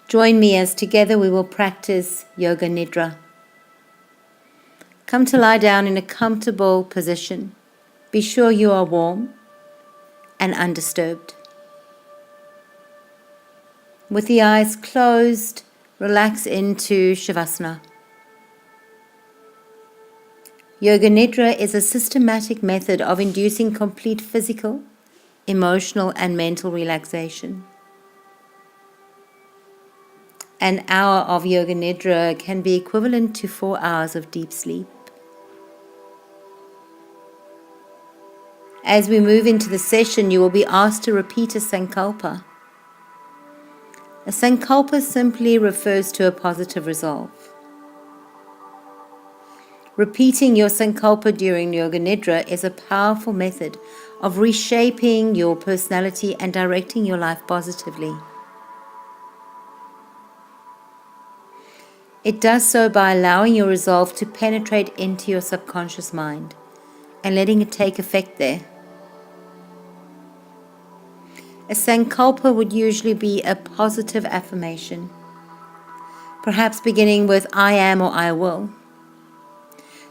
Join me as together we will practice Yoga Nidra. Come to lie down in a comfortable position. Be sure you are warm and undisturbed. With the eyes closed, relax into Shavasana. Yoga Nidra is a systematic method of inducing complete physical, emotional and mental relaxation. An hour of Yoga Nidra can be equivalent to 4 hours of deep sleep. As we move into the session, you will be asked to repeat a sankalpa. A sankalpa simply refers to a positive resolve. Repeating your sankalpa during Yoga Nidra is a powerful method of reshaping your personality and directing your life positively. It does so by allowing your resolve to penetrate into your subconscious mind and letting it take effect there. A sankalpa would usually be a positive affirmation, perhaps beginning with I am or I will.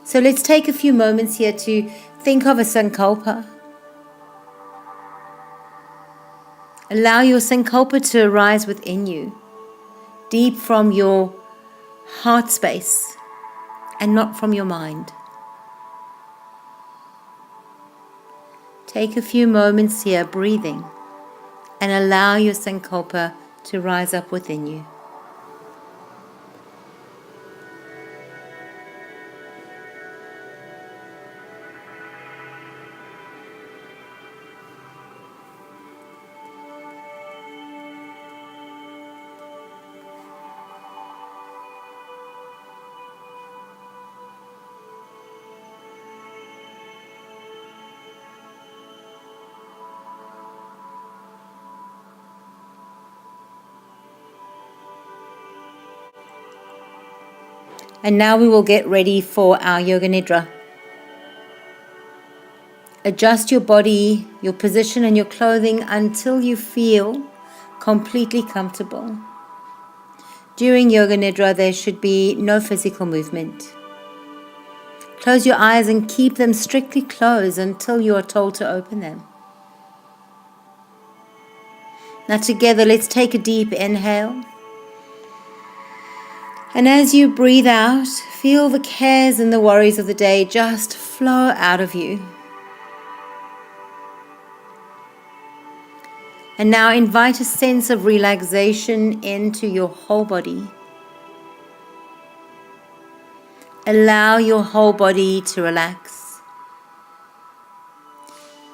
So let's take a few moments here to think of a sankalpa. Allow your sankalpa to arise within you, deep from your heart space and not from your mind. Take a few moments here breathing and allow your sankalpa to rise up within you. And now we will get ready for our Yoga Nidra. Adjust your body, your position and your clothing until you feel completely comfortable. During Yoga Nidra, there should be no physical movement. Close your eyes and keep them strictly closed until you are told to open them. Now together, let's take a deep inhale. And as you breathe out, feel the cares and the worries of the day just flow out of you. And now invite a sense of relaxation into your whole body. Allow your whole body to relax.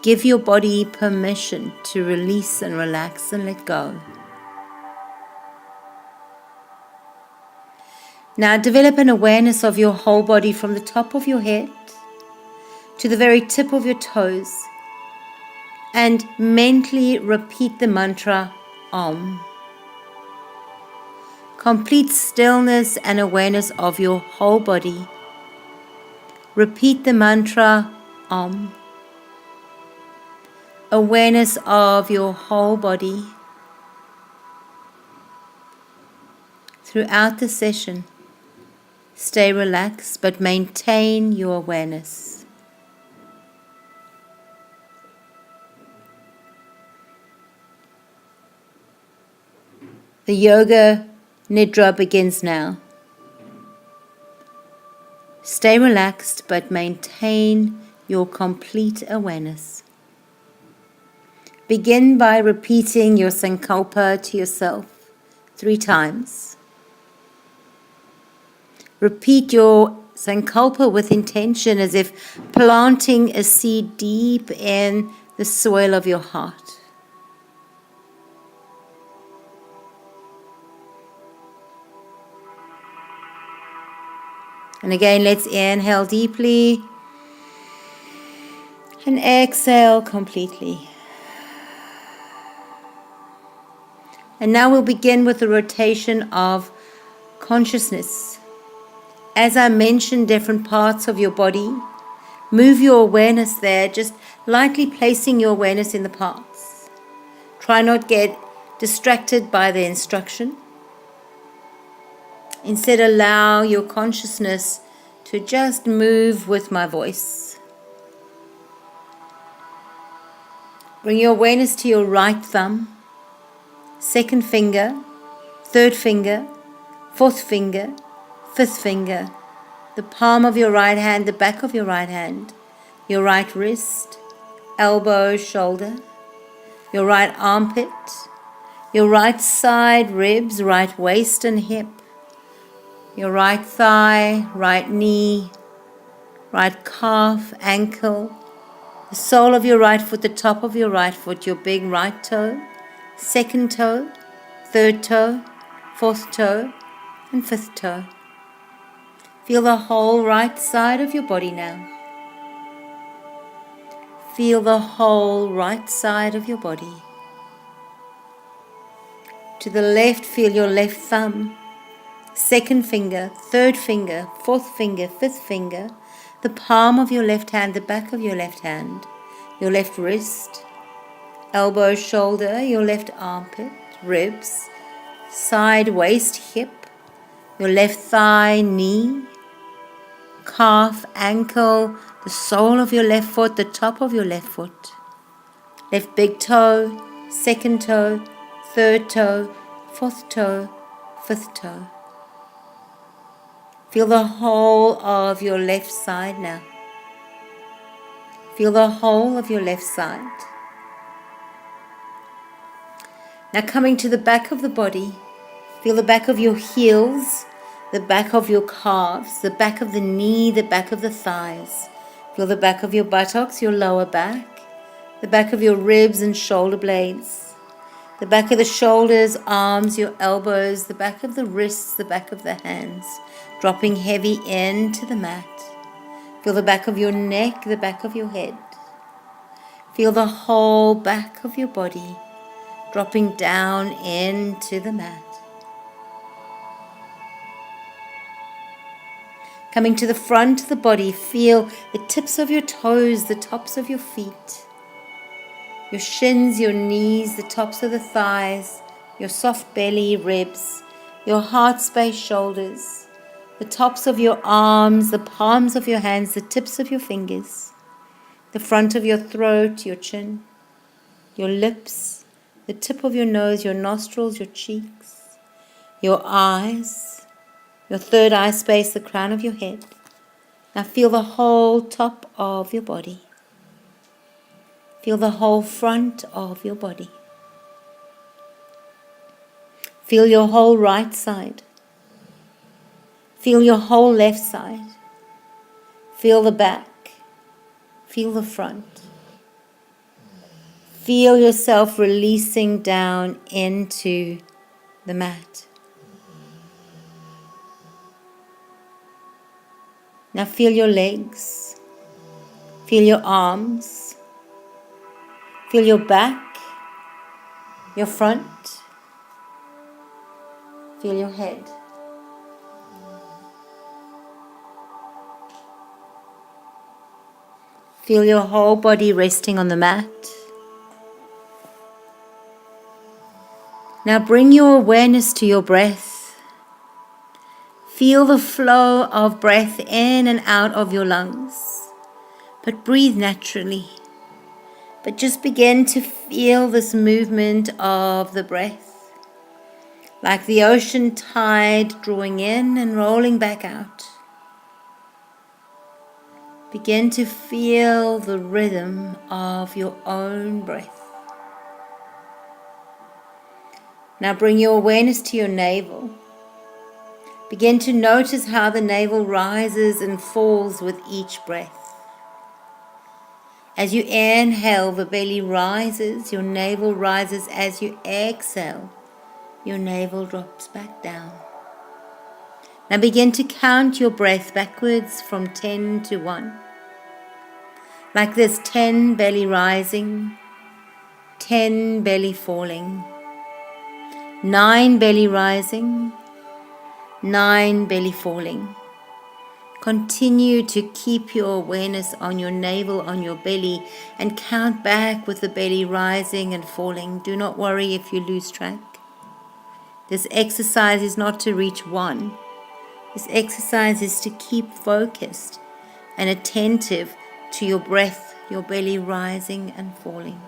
Give your body permission to release and relax and let go. Now develop an awareness of your whole body from the top of your head to the very tip of your toes and mentally repeat the mantra Om. Complete stillness and awareness of your whole body. Repeat the mantra Om. Awareness of your whole body. Throughout the session, stay relaxed but maintain your awareness. The Yoga Nidra begins now. Stay relaxed but maintain your complete awareness. Begin by repeating your sankalpa to yourself 3 times. Repeat your sankalpa with intention as if planting a seed deep in the soil of your heart. And again, let's inhale deeply and exhale completely. And now we'll begin with the rotation of consciousness. As I mentioned, different parts of your body, move your awareness there, just lightly placing your awareness in the parts. Try not get distracted by the instruction. Instead, allow your consciousness to just move with my voice. Bring your awareness to your right thumb, second finger, third finger, fourth finger, fifth finger, the palm of your right hand, the back of your right hand, your right wrist, elbow, shoulder, your right armpit, your right side ribs, right waist and hip, your right thigh, right knee, right calf, ankle, the sole of your right foot, the top of your right foot, your big right toe, second toe, third toe, fourth toe, and fifth toe. Feel the whole right side of your body now. Feel the whole right side of your body. To the left, feel your left thumb, second finger, third finger, fourth finger, fifth finger, the palm of your left hand, the back of your left hand, your left wrist, elbow, shoulder, your left armpit, ribs, side, waist, hip, your left thigh, knee, calf, ankle, the sole of your left foot, the top of your left foot, left big toe, second toe, third toe, fourth toe, fifth toe. Feel the whole of your left side now. Feel the whole of your left side. Now coming to the back of the body, feel the back of your heels, the back of your calves, the back of the knee, the back of the thighs. Feel the back of your buttocks, your lower back, the back of your ribs and shoulder blades, the back of the shoulders, arms, your elbows, the back of the wrists, the back of the hands, dropping heavy into the mat. Feel the back of your neck, the back of your head. Feel the whole back of your body dropping down into the mat. Coming to the front of the body, feel the tips of your toes, the tops of your feet, your shins, your knees, the tops of the thighs, your soft belly, ribs, your heart space, shoulders, the tops of your arms, the palms of your hands, the tips of your fingers, the front of your throat, your chin, your lips, the tip of your nose, your nostrils, your cheeks, your eyes, your third eye space, the crown of your head. Now feel the whole top of your body. Feel the whole front of your body. Feel your whole right side. Feel your whole left side. Feel the back. Feel the front. Feel yourself releasing down into the mat. Now feel your legs, feel your arms, feel your back, your front, feel your head. Feel your whole body resting on the mat. Now bring your awareness to your breath. Feel the flow of breath in and out of your lungs, but breathe naturally. But just begin to feel this movement of the breath, like the ocean tide drawing in and rolling back out. Begin to feel the rhythm of your own breath. Now bring your awareness to your navel. Begin to notice how the navel rises and falls with each breath. As you inhale, the belly rises, your navel rises. As you exhale, your navel drops back down. Now begin to count your breath backwards from 10 to 1. Like this, 10 belly rising, 10 belly falling, 9 belly rising, 9 belly falling. Continue to keep your awareness on your navel, on your belly, and count back with the belly rising and falling. Do not worry if you lose track. This exercise is not to reach 1. This exercise is to keep focused and attentive to your breath, your belly rising and falling.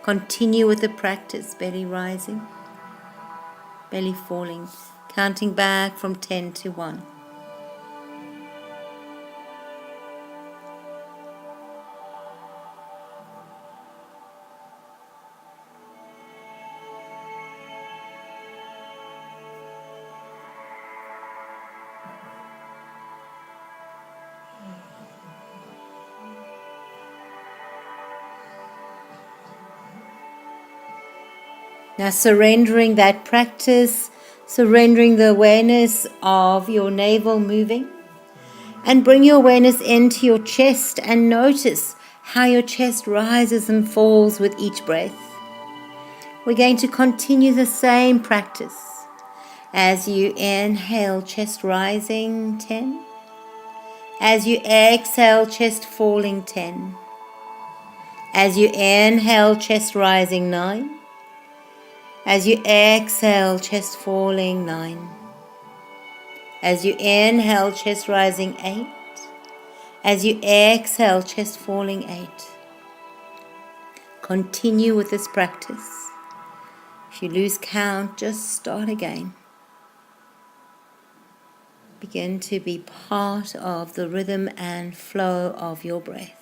Continue with the practice, belly rising, belly falling, counting back from 10 to 1. Now surrendering that practice, surrendering the awareness of your navel moving, and bring your awareness into your chest and notice how your chest rises and falls with each breath. We're going to continue the same practice. As you inhale, chest rising, 10. As you exhale, chest falling, 10. As you inhale, chest rising, 9. As you exhale, chest falling, 9. As you inhale, chest rising, 8. As you exhale, chest falling, 8. Continue with this practice. If you lose count, just start again. Begin to be part of the rhythm and flow of your breath.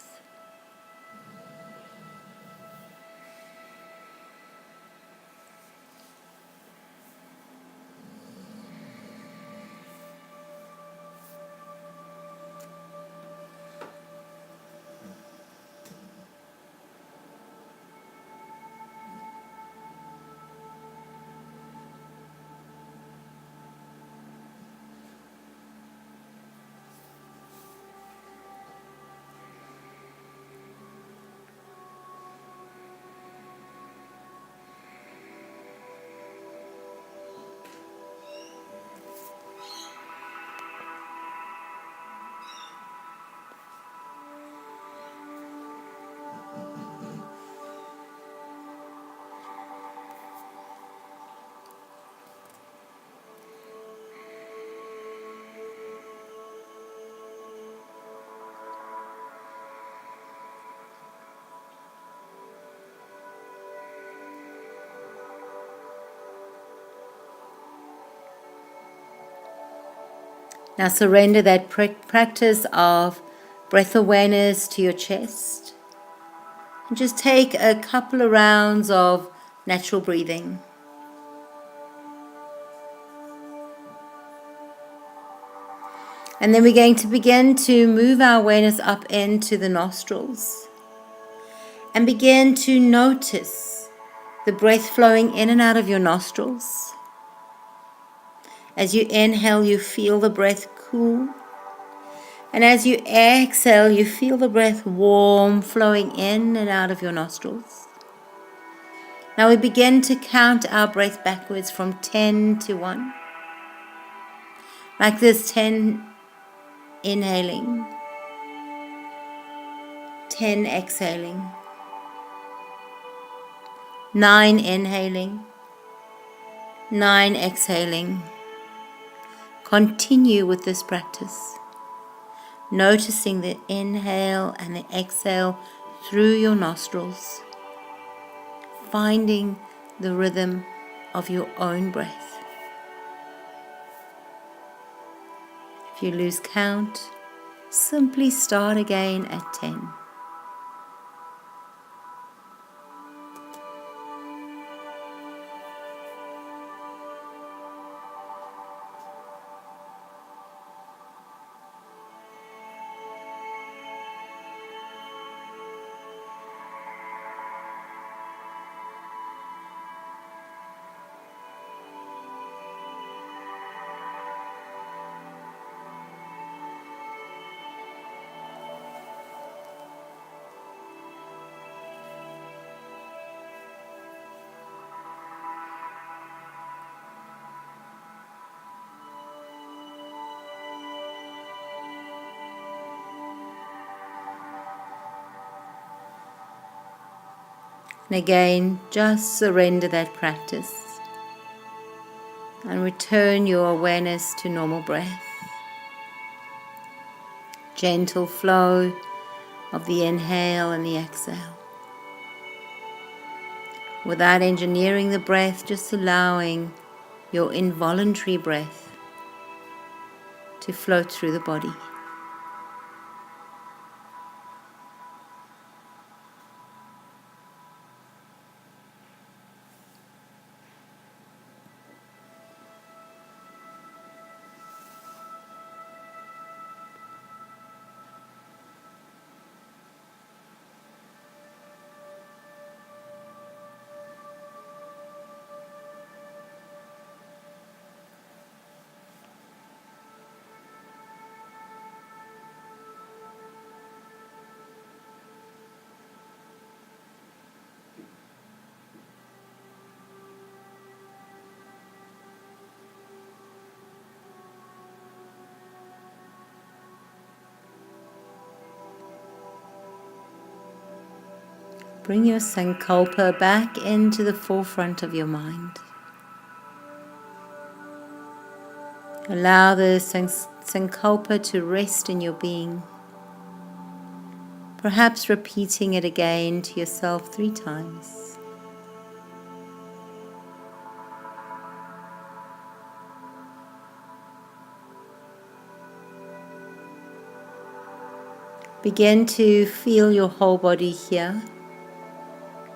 Now surrender that practice of breath awareness to your chest. And just take a couple of rounds of natural breathing. And then we're going to begin to move our awareness up into the nostrils. And begin to notice the breath flowing in and out of your nostrils. As you inhale, you feel the breath cool. And as you exhale, you feel the breath warm, flowing in and out of your nostrils. Now we begin to count our breath backwards from 10 to 1. Like this, 10 inhaling, 10 exhaling, 9 inhaling, 9 exhaling. Continue with this practice, noticing the inhale and the exhale through your nostrils, finding the rhythm of your own breath. If you lose count, simply start again at 10. And again, just surrender that practice. and return your awareness to normal breath. Gentle flow of the inhale and the exhale. Without engineering the breath, just allowing your involuntary breath to float through the body. Bring your sankalpa back into the forefront of your mind. Allow the sankalpa to rest in your being, perhaps repeating it again to yourself 3 times. Begin to feel your whole body here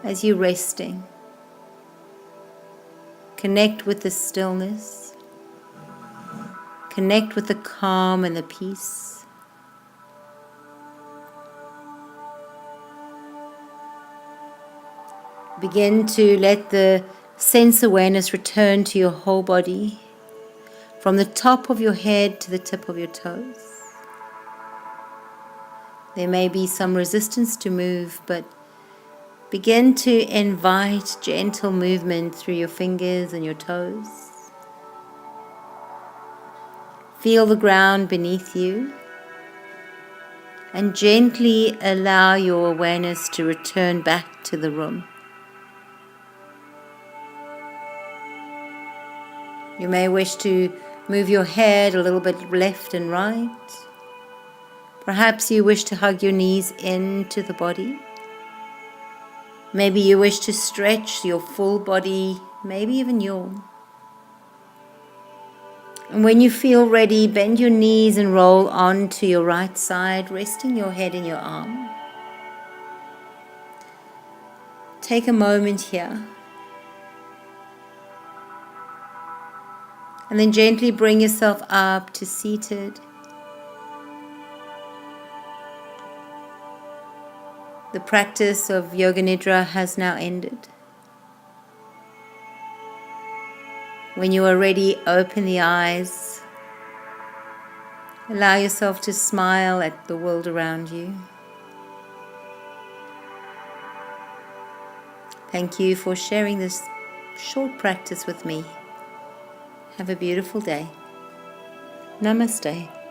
as you're resting. Connect with the stillness. Connect with the calm and the peace. Begin to let the sense awareness return to your whole body, from the top of your head to the tip of your toes. There may be some resistance to move, but begin to invite gentle movement through your fingers and your toes. Feel the ground beneath you and gently allow your awareness to return back to the room. You may wish to move your head a little bit left and right. Perhaps you wish to hug your knees into the body. Maybe you wish to stretch your full body, maybe even yawn. And when you feel ready, bend your knees and roll onto your right side, resting your head in your arm. Take a moment here. And then gently bring yourself up to seated. The practice of Yoga Nidra has now ended. When you are ready, open the eyes. Allow yourself to smile at the world around you. Thank you for sharing this short practice with me. Have a beautiful day. Namaste.